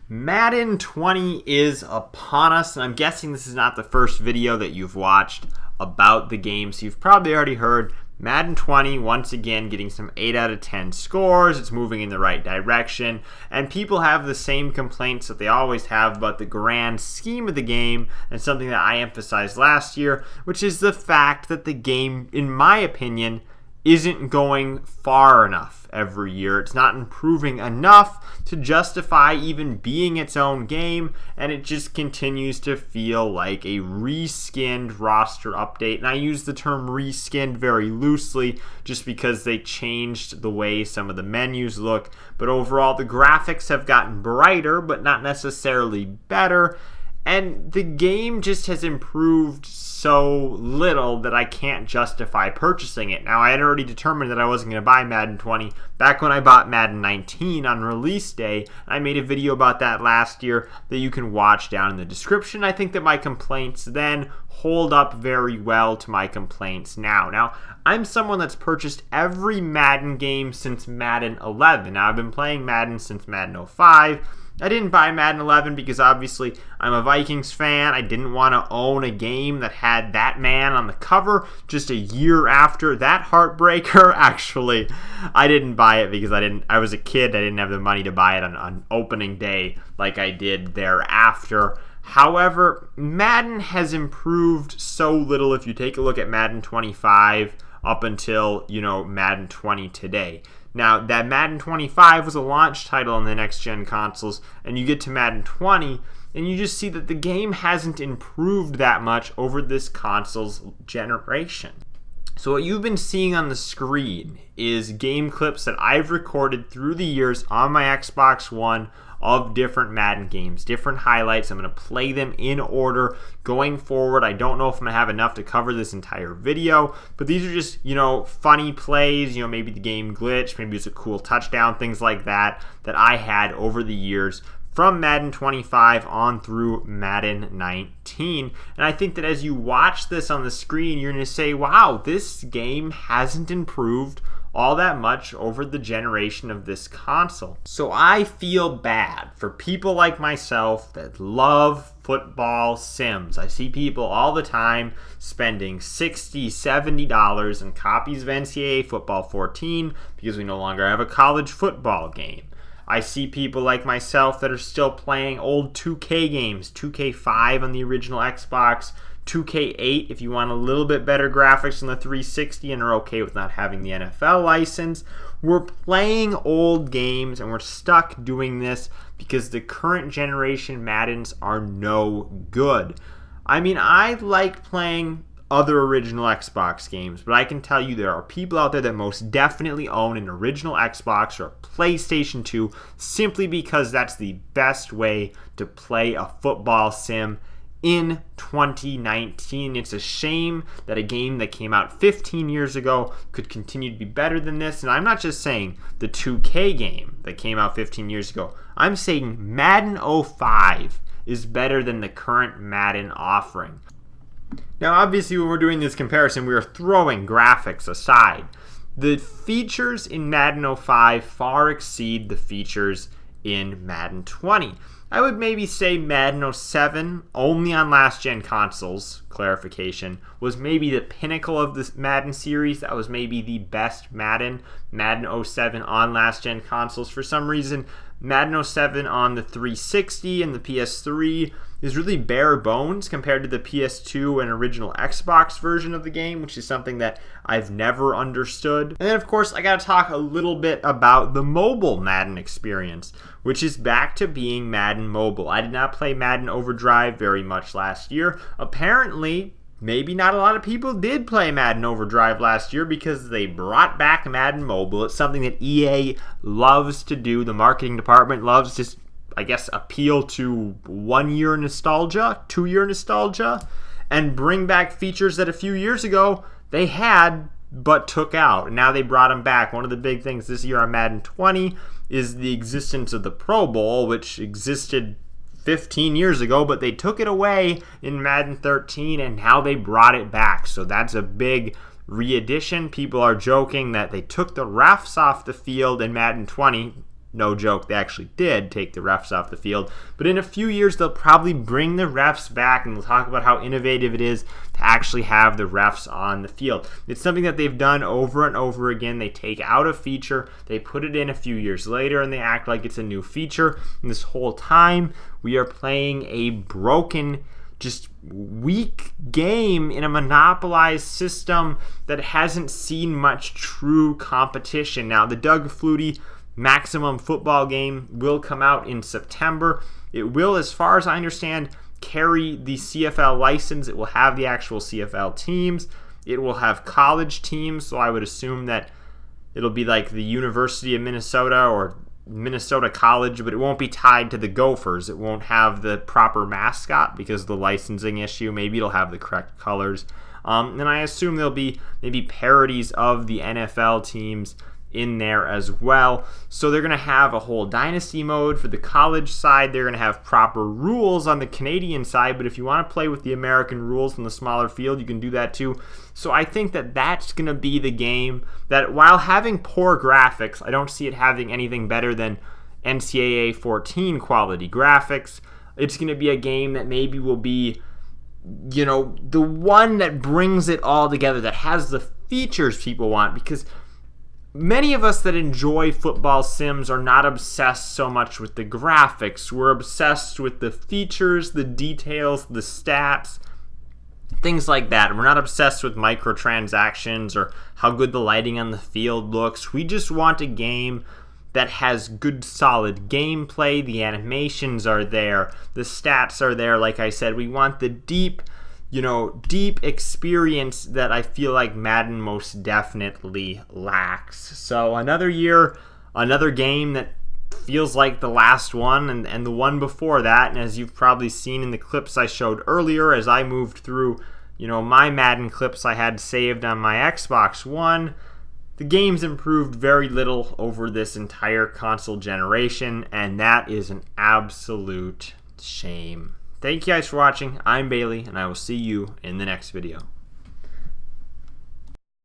Madden 20 is upon us, and I'm guessing this is not the first video that you've watched about the game, so you've probably already heard Madden 20 once again getting some 8 out of 10 scores. It's moving in the right direction, and people have the same complaints that they always have about the grand scheme of the game, and something that I emphasized last year, which is the fact that the game, in my opinion, isn't going far enough every year. It's not improving enough to justify even being its own game, and it just continues to feel like a reskinned roster update. And I use the term reskinned very loosely just because they changed the way some of the menus look, but overall the graphics have gotten brighter but not necessarily better, and the game just has improved so little that I can't justify purchasing it. Now, I had already determined that I wasn't going to buy Madden 20 back when I bought Madden 19 on release day. I made a video about that last year that you can watch down in the description. I think that my complaints then hold up very well to my complaints now. Now, I'm someone that's purchased every Madden game since Madden 11. Now, I've been playing Madden since Madden 05. I didn't buy Madden 11 because obviously I'm a Vikings fan. I didn't want to own a game that had that man on the cover just a year after that heartbreaker. Actually, I didn't buy it because I was a kid. I didn't have the money to buy it on opening day like I did thereafter. However, Madden has improved so little if you take a look at Madden 25 up until, Madden 20 today. Now, that Madden 25 was a launch title on the next-gen consoles, and you get to Madden 20, and you just see that the game hasn't improved that much over this console's generation. So what you've been seeing on the screen is game clips that I've recorded through the years on my Xbox One of different Madden games, different highlights. I'm going to play them in order going forward. I don't know if I'm going to have enough to cover this entire video, but these are just, funny plays, maybe the game glitched, maybe it's a cool touchdown, things like that I had over the years from Madden 25 on through Madden 19. And I think that as you watch this on the screen, you're going to say, wow, this game hasn't improved all that much over the generation of this console. So I feel bad for people like myself that love football sims. I see people all the time spending $60, $70 on copies of NCAA Football 14 because we no longer have a college football game. I see people like myself that are still playing old 2K games, 2K5 on the original Xbox, 2K8 if you want a little bit better graphics on the 360 and are okay with not having the NFL license. We're playing old games and we're stuck doing this because the current generation Maddens are no good. I mean, I like playing other original Xbox games, but I can tell you there are people out there that most definitely own an original Xbox or a PlayStation 2 simply because that's the best way to play a football sim in 2019. It's a shame that a game that came out 15 years ago could continue to be better than this. And I'm not just saying the 2K game that came out 15 years ago. I'm saying Madden 05 is better than the current Madden offering. Now, obviously, when we're doing this comparison, we are throwing graphics aside. The features in Madden 05 far exceed the features in Madden 20. I would maybe say Madden 07, only on last-gen consoles, clarification, was maybe the pinnacle of this Madden series. That was maybe the best Madden 07 on last-gen consoles. For some reason, Madden 07 on the 360 and the PS3 is really bare bones compared to the PS2 and original Xbox version of the game, which is something that I've never understood. And then, of course, I got to talk a little bit about the mobile Madden experience, which is back to being Madden Mobile. I did not play Madden Overdrive very much last year. Apparently, maybe not a lot of people did play Madden Overdrive last year because they brought back Madden Mobile. It's something that EA loves to do. The marketing department loves to, appeal to 1 year nostalgia, 2 year nostalgia, and bring back features that a few years ago they had but took out. And now they brought them back. One of the big things this year on Madden 20 is the existence of the Pro Bowl, which existed 15 years ago, but they took it away in Madden 13 and now they brought it back. So that's a big re-edition. People are joking that they took the refs off the field in Madden 20. no joke, they actually did take the refs off the field. But in a few years, they'll probably bring the refs back, and they'll talk about how innovative it is to actually have the refs on the field. It's something that they've done over and over again. They take out a feature, they put it in a few years later, and they act like it's a new feature. And this whole time, we are playing a broken, just weak game in a monopolized system that hasn't seen much true competition. Now, the Doug Flutie Maximum Football game will come out in September. It will, as far as I understand, carry the CFL license. It will have the actual CFL teams. It will have college teams, so I would assume that it'll be like the University of Minnesota or Minnesota College, but it won't be tied to the Gophers. It won't have the proper mascot because of the licensing issue. Maybe it'll have the correct colors. And I assume there'll be maybe parodies of the NFL teams in there as well. So they're going to have a whole dynasty mode for the college side. They're going to have proper rules on the Canadian side, but if you want to play with the American rules in the smaller field, you can do that too. So I think that that's going to be the game that, while having poor graphics, I don't see it having anything better than NCAA 14 quality graphics. It's going to be a game that maybe will be, you know, the one that brings it all together, that has the features people want, because many of us that enjoy football sims are not obsessed so much with the graphics. We're obsessed with the features, the details, the stats, things like that. We're not obsessed with microtransactions or how good the lighting on the field looks. We just want a game that has good, solid gameplay. The animations are there. The stats are there. Like I said, we want the deep experience that I feel like Madden most definitely lacks. So another year, another game that feels like the last one and the one before that. And as you've probably seen in the clips I showed earlier, as I moved through, my Madden clips I had saved on my Xbox One, the game's improved very little over this entire console generation, and that is an absolute shame. Thank you guys for watching. I'm Bailey, and I will see you in the next video.